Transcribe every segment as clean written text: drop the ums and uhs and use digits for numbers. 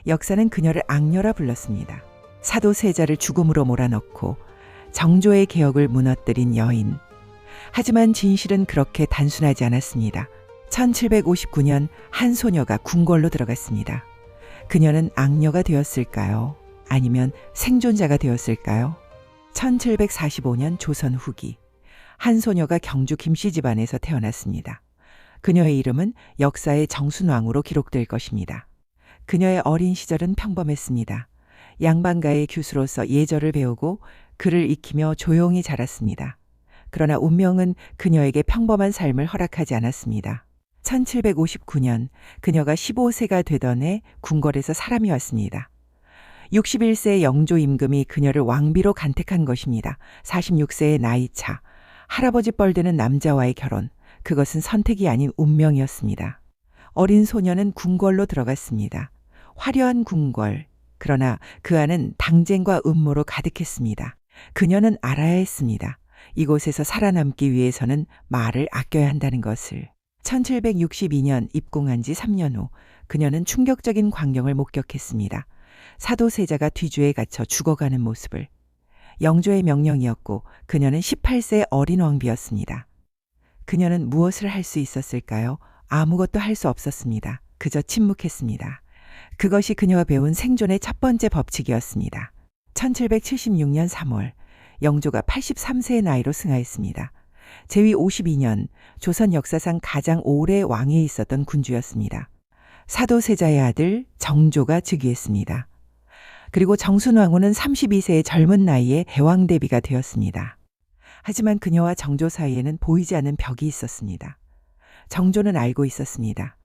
역사는 그녀를 악녀라 불렀습니다. 사도세자를 죽음으로 몰아넣고 정조의 개혁을 무너뜨린 여인. 하지만 진실은 그렇게 단순하지 않았습니다. 1759년 한 소녀가 궁궐로 들어갔습니다. 그녀는 악녀가 되었을까요? 아니면 생존자가 되었을까요? 1745년 조선 후기 한 소녀가 경주 김씨 집안에서 태어났습니다. 그녀의 이름은 역사의 정순왕으로 기록될 것입니다. 그녀의 어린 시절은 평범했습니다. 양반가의 교수로서 예절을 배우고 글을 익히며 조용히 자랐습니다. 그러나 운명은 그녀에게 평범한 삶을 허락하지 않았습니다. 1759년 그녀가 15세가 되던 해 궁궐에서 사람이 왔습니다. 61세의 영조 임금이 그녀를 왕비로 간택한 것입니다. 46세의 나이차, 할아버지 뻘되는 남자와의 결혼, 그것은 선택이 아닌 운명이었습니다. 어린 소녀는 궁궐로 들어갔습니다. 화려한 궁궐, 그러나 그 안은 당쟁과 음모로 가득했습니다. 그녀는 알아야 했습니다. 이곳에서 살아남기 위해서는 말을 아껴야 한다는 것을. 1762년 입궁한 지 3년 후 그녀는 충격적인 광경을 목격했습니다. 사도세자가 뒤주에 갇혀 죽어가는 모습을. 영조의 명령이었고 그녀는 18세의 어린 왕비였습니다. 그녀는 무엇을 할 수 있었을까요? 아무것도 할 수 없었습니다. 그저 침묵했습니다. 그것이 그녀가 배운 생존의 첫 번째 법칙이었습니다. 1776년 3월 영조가 83세의 나이로 승하했습니다. 제위 52년 조선 역사상 가장 오래 왕위에 있었던 군주였습니다. 사도세자의 아들 정조가 즉위했습니다. 그리고 정순왕후는 32세의 젊은 나이에 대왕대비가 되었습니다. 하지만 그녀와 정조 사이에는 보이지 않는 벽이 있었습니다. 정조는 알고 있었습니다.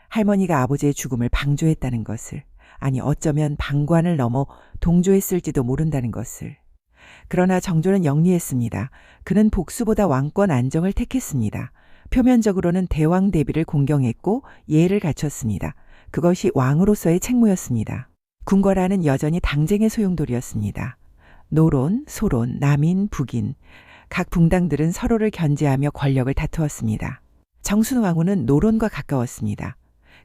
할머니가 아버지의 죽음을 방조했다는 것을, 아니 어쩌면 방관을 넘어 동조했을지도 모른다는 것을. 그러나 정조는 영리했습니다. 그는 복수보다 왕권 안정을 택했습니다. 표면적으로는 대왕 대비를 공경했고 예를 갖췄습니다. 그것이 왕으로서의 책무였습니다. 궁궐 안은 여전히 당쟁의 소용돌이였습니다. 노론, 소론, 남인, 북인, 각 붕당들은 서로를 견제하며 권력을 다투었습니다. 정순왕후는 노론과 가까웠습니다.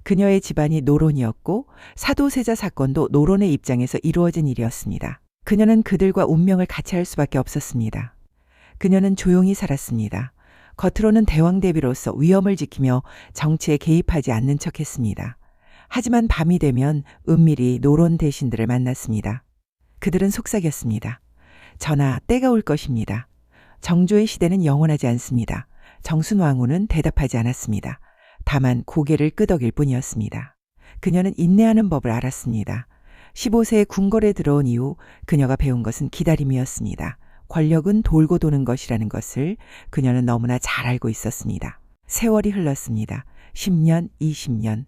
그녀의 집안이 노론이었고 사도세자 사건도 노론의 입장에서 이루어진 일이었습니다. 그녀는 그들과 운명을 같이 할 수밖에 없었습니다. 그녀는 조용히 살았습니다. 겉으로는 대왕대비로서 위엄을 지키며 정치에 개입하지 않는 척했습니다. 하지만 밤이 되면 은밀히 노론 대신들을 만났습니다. 그들은 속삭였습니다. 전하, 때가 올 것입니다. 정조의 시대는 영원하지 않습니다. 정순왕후는 대답하지 않았습니다. 다만 고개를 끄덕일 뿐이었습니다. 그녀는 인내하는 법을 알았습니다. 15세에 궁궐에 들어온 이후 그녀가 배운 것은 기다림이었습니다. 권력은 돌고 도는 것이라는 것을 그녀는 너무나 잘 알고 있었습니다. 세월이 흘렀습니다. 10년, 20년.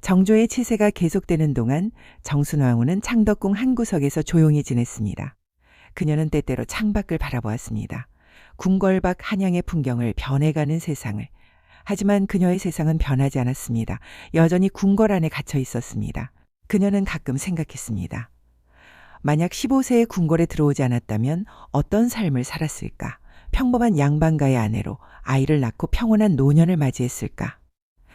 정조의 치세가 계속되는 동안 정순왕후는 창덕궁 한 구석에서 조용히 지냈습니다. 그녀는 때때로 창밖을 바라보았습니다. 궁궐 밖 한양의 풍경을 변해가는 세상을. 하지만 그녀의 세상은 변하지 않았습니다. 여전히 궁궐 안에 갇혀 있었습니다. 그녀는 가끔 생각했습니다. 만약 15세에 궁궐에 들어오지 않았다면 어떤 삶을 살았을까? 평범한 양반가의 아내로 아이를 낳고 평온한 노년을 맞이했을까?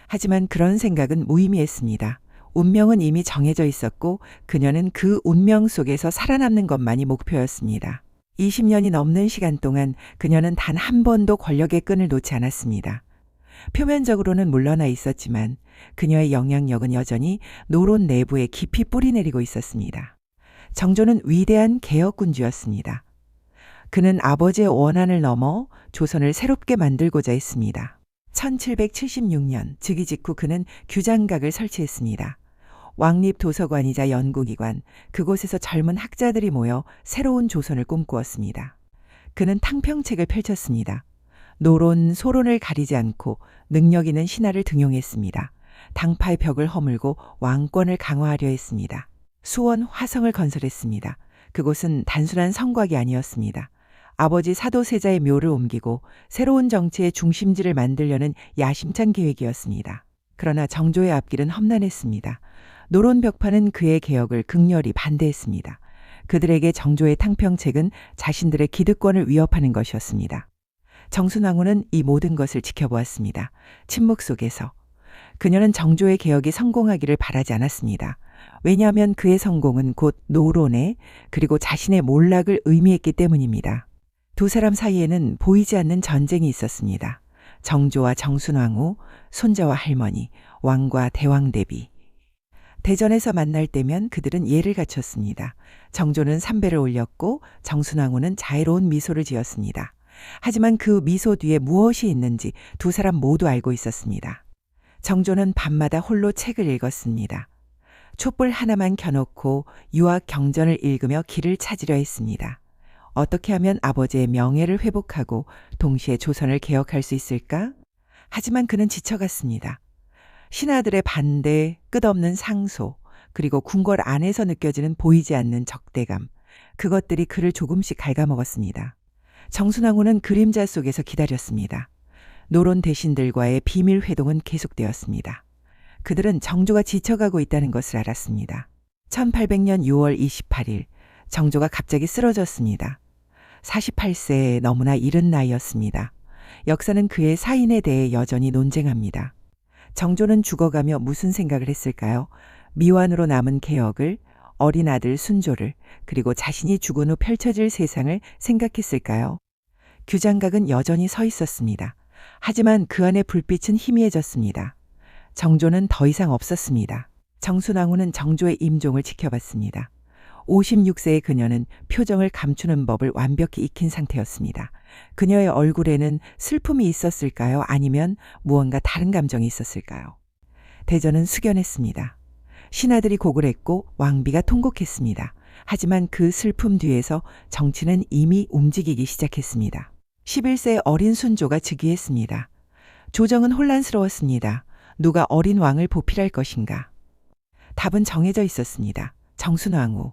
하지만 그런 생각은 무의미했습니다. 운명은 이미 정해져 있었고 그녀는 그 운명 속에서 살아남는 것만이 목표였습니다. 20년이 넘는 시간 동안 그녀는 단 한 번도 권력의 끈을 놓지 않았습니다. 표면적으로는 물러나 있었지만 그녀의 영향력은 여전히 노론 내부에 깊이 뿌리내리고 있었습니다. 정조는 위대한 개혁군주였습니다. 그는 아버지의 원한을 넘어 조선을 새롭게 만들고자 했습니다. 1776년 즉위 직후 그는 규장각을 설치했습니다. 왕립 도서관이자 연구기관, 그곳에서 젊은 학자들이 모여 새로운 조선을 꿈꾸었습니다. 그는 탕평책을 펼쳤습니다. 노론, 소론을 가리지 않고 능력 있는 신하를 등용했습니다. 당파의 벽을 허물고 왕권을 강화하려 했습니다. 수원, 화성을 건설했습니다. 그곳은 단순한 성곽이 아니었습니다. 아버지 사도세자의 묘를 옮기고 새로운 정치의 중심지를 만들려는 야심찬 계획이었습니다. 그러나 정조의 앞길은 험난했습니다. 노론 벽파는 그의 개혁을 극렬히 반대했습니다. 그들에게 정조의 탕평책은 자신들의 기득권을 위협하는 것이었습니다. 정순왕후는 이 모든 것을 지켜보았습니다. 침묵 속에서. 그녀는 정조의 개혁이 성공하기를 바라지 않았습니다. 왜냐하면 그의 성공은 곧 노론의 그리고 자신의 몰락을 의미했기 때문입니다. 두 사람 사이에는 보이지 않는 전쟁이 있었습니다. 정조와 정순왕후, 손자와 할머니, 왕과 대왕 대비. 대전에서 만날 때면 그들은 예를 갖췄습니다. 정조는 삼배를 올렸고 정순왕후는 자애로운 미소를 지었습니다. 하지만 그 미소 뒤에 무엇이 있는지 두 사람 모두 알고 있었습니다. 정조는 밤마다 홀로 책을 읽었습니다. 촛불 하나만 켜놓고 유학 경전을 읽으며 길을 찾으려 했습니다. 어떻게 하면 아버지의 명예를 회복하고 동시에 조선을 개혁할 수 있을까? 하지만 그는 지쳐갔습니다. 신하들의 반대, 끝없는 상소, 그리고 궁궐 안에서 느껴지는 보이지 않는 적대감, 그것들이 그를 조금씩 갉아먹었습니다. 정순왕후는 그림자 속에서 기다렸습니다. 노론 대신들과의 비밀 회동은 계속되었습니다. 그들은 정조가 지쳐가고 있다는 것을 알았습니다. 1800년 6월 28일 정조가 갑자기 쓰러졌습니다. 48세에 너무나 이른 나이였습니다. 역사는 그의 사인에 대해 여전히 논쟁합니다. 정조는 죽어가며 무슨 생각을 했을까요? 미완으로 남은 개혁을, 어린 아들 순조를, 그리고 자신이 죽은 후 펼쳐질 세상을 생각했을까요? 규장각은 여전히 서 있었습니다. 하지만 그 안에 불빛은 희미해졌습니다. 정조는 더 이상 없었습니다. 정순왕후는 정조의 임종을 지켜봤습니다. 56세의 그녀는 표정을 감추는 법을 완벽히 익힌 상태였습니다. 그녀의 얼굴에는 슬픔이 있었을까요? 아니면 무언가 다른 감정이 있었을까요? 대전은 숙연했습니다. 신하들이 곡을 했고 왕비가 통곡했습니다. 하지만 그 슬픔 뒤에서 정치는 이미 움직이기 시작했습니다. 11세의 어린 순조가 즉위했습니다. 조정은 혼란스러웠습니다. 누가 어린 왕을 보필할 것인가? 답은 정해져 있었습니다. 정순왕후.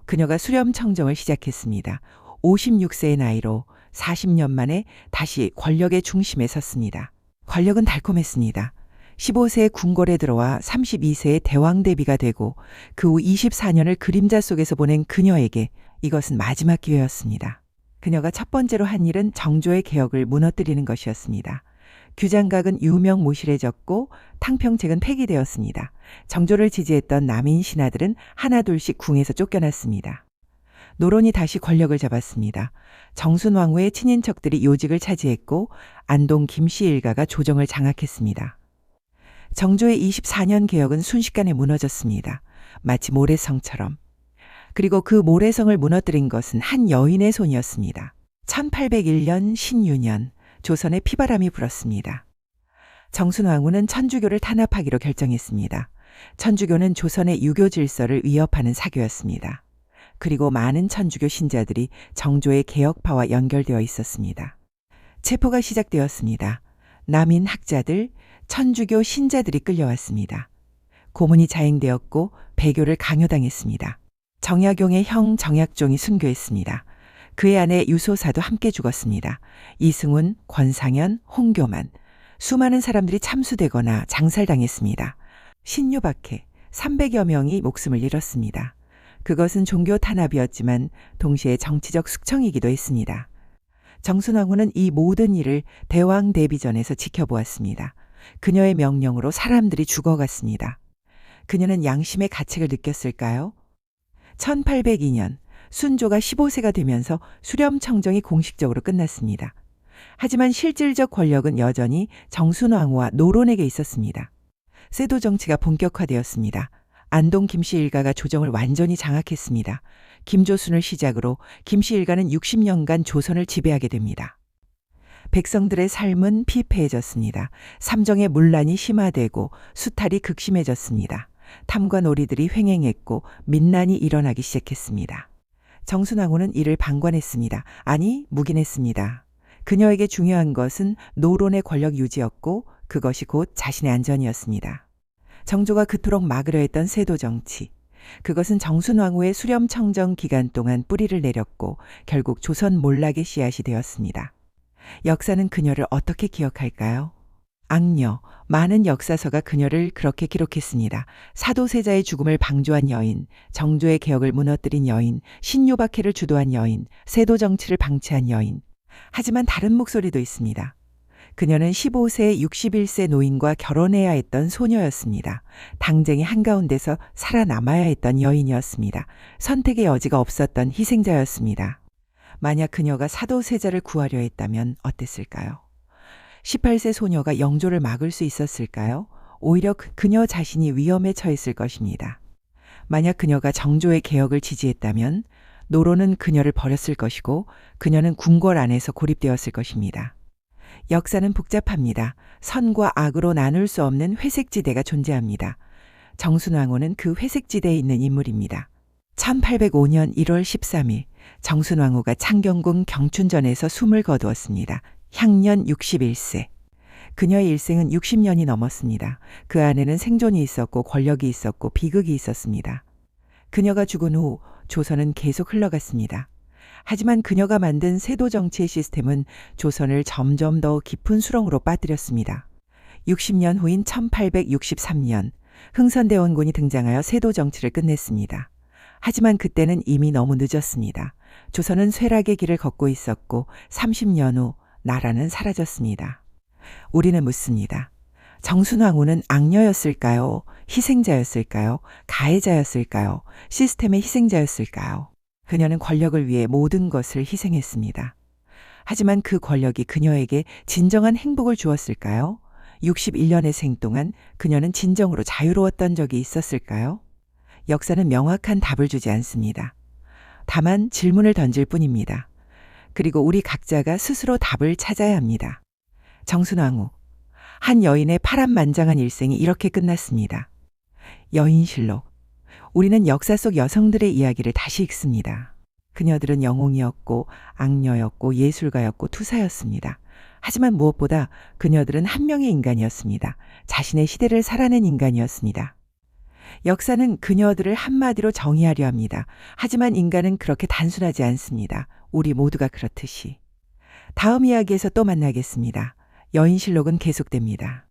그녀가 수렴청정을 시작했습니다. 56세의 나이로 40년 만에 다시 권력의 중심에 섰습니다. 권력은 달콤했습니다. 15세에 궁궐에 들어와 32세에 대왕대비가 되고 그 후 24년을 그림자 속에서 보낸 그녀에게 이것은 마지막 기회였습니다. 그녀가 첫 번째로 한 일은 정조의 개혁을 무너뜨리는 것이었습니다. 규장각은 유명무실해졌고 탕평책은 폐기되었습니다. 정조를 지지했던 남인 신하들은 하나둘씩 궁에서 쫓겨났습니다. 노론이 다시 권력을 잡았습니다. 정순왕후의 친인척들이 요직을 차지했고 안동 김씨 일가가 조정을 장악했습니다. 정조의 24년 개혁은 순식간에 무너졌습니다. 마치 모래성처럼. 그리고 그 모래성을 무너뜨린 것은 한 여인의 손이었습니다. 1801년 신유년 조선에 피바람이 불었습니다. 정순왕후는 천주교를 탄압하기로 결정했습니다. 천주교는 조선의 유교 질서를 위협하는 사교였습니다. 그리고 많은 천주교 신자들이 정조의 개혁파와 연결되어 있었습니다. 체포가 시작되었습니다. 남인 학자들, 천주교 신자들이 끌려왔습니다. 고문이 자행되었고 배교를 강요당했습니다. 정약용의 형 정약종이 순교했습니다. 그의 아내 유소사도 함께 죽었습니다. 이승훈, 권상현, 홍교만, 수많은 사람들이 참수되거나 장살당했습니다. 신유박해 300여 명이 목숨을 잃었습니다. 그것은 종교 탄압이었지만 동시에 정치적 숙청이기도 했습니다. 정순왕후는 이 모든 일을 대왕 대비전에서 지켜보았습니다. 그녀의 명령으로 사람들이 죽어갔습니다. 그녀는 양심의 가책을 느꼈을까요? 1802년 순조가 15세가 되면서 수렴청정이 공식적으로 끝났습니다. 하지만 실질적 권력은 여전히 정순왕후와 노론에게 있었습니다. 세도 정치가 본격화되었습니다. 안동 김씨 일가가 조정을 완전히 장악했습니다. 김조순을 시작으로 김씨 일가는 60년간 조선을 지배하게 됩니다. 백성들의 삶은 피폐해졌습니다. 삼정의 문란이 심화되고 수탈이 극심해졌습니다. 탐과 놀이들이 횡행했고 민난이 일어나기 시작했습니다. 정순왕후는 이를 방관했습니다. 아니, 묵인했습니다. 그녀에게 중요한 것은 노론의 권력 유지였고 그것이 곧 자신의 안전이었습니다. 정조가 그토록 막으려 했던 세도 정치. 그것은 정순왕후의 수렴청정 기간 동안 뿌리를 내렸고 결국 조선 몰락의 씨앗이 되었습니다. 역사는 그녀를 어떻게 기억할까요? 악녀, 많은 역사서가 그녀를 그렇게 기록했습니다. 사도세자의 죽음을 방조한 여인, 정조의 개혁을 무너뜨린 여인, 신유박해를 주도한 여인, 세도 정치를 방치한 여인. 하지만 다른 목소리도 있습니다. 그녀는 15세, 61세 노인과 결혼해야 했던 소녀였습니다. 당쟁이 한가운데서 살아남아야 했던 여인이었습니다. 선택의 여지가 없었던 희생자였습니다. 만약 그녀가 사도세자를 구하려 했다면 어땠을까요? 18세 소녀가 영조를 막을 수 있었을까요? 오히려 그녀 자신이 위험에 처했을 것입니다. 만약 그녀가 정조의 개혁을 지지했다면 노론은 그녀를 버렸을 것이고 그녀는 궁궐 안에서 고립되었을 것입니다. 역사는 복잡합니다. 선과 악으로 나눌 수 없는 회색지대가 존재합니다. 정순왕후는 그 회색지대에 있는 인물입니다. 1805년 1월 13일 정순왕후가 창경궁 경춘전에서 숨을 거두었습니다. 향년 61세. 그녀의 일생은 60년이 넘었습니다. 그 안에는 생존이 있었고 권력이 있었고 비극이 있었습니다. 그녀가 죽은 후 조선은 계속 흘러갔습니다. 하지만 그녀가 만든 세도 정치의 시스템은 조선을 점점 더 깊은 수렁으로 빠뜨렸습니다. 60년 후인 1863년 흥선대원군이 등장하여 세도 정치를 끝냈습니다. 하지만 그때는 이미 너무 늦었습니다. 조선은 쇠락의 길을 걷고 있었고 30년 후 나라는 사라졌습니다. 우리는 묻습니다. 정순왕후는 악녀였을까요? 희생자였을까요? 가해자였을까요? 시스템의 희생자였을까요? 그녀는 권력을 위해 모든 것을 희생했습니다. 하지만 그 권력이 그녀에게 진정한 행복을 주었을까요? 61년의 생 동안 그녀는 진정으로 자유로웠던 적이 있었을까요? 역사는 명확한 답을 주지 않습니다. 다만 질문을 던질 뿐입니다. 그리고 우리 각자가 스스로 답을 찾아야 합니다. 정순왕후, 한 여인의 파란만장한 일생이 이렇게 끝났습니다. 여인실록. 우리는 역사 속 여성들의 이야기를 다시 읽습니다. 그녀들은 영웅이었고 악녀였고 예술가였고 투사였습니다. 하지만 무엇보다 그녀들은 한 명의 인간이었습니다. 자신의 시대를 살아낸 인간이었습니다. 역사는 그녀들을 한마디로 정의하려 합니다. 하지만 인간은 그렇게 단순하지 않습니다. 우리 모두가 그렇듯이. 다음 이야기에서 또 만나겠습니다. 여인실록은 계속됩니다.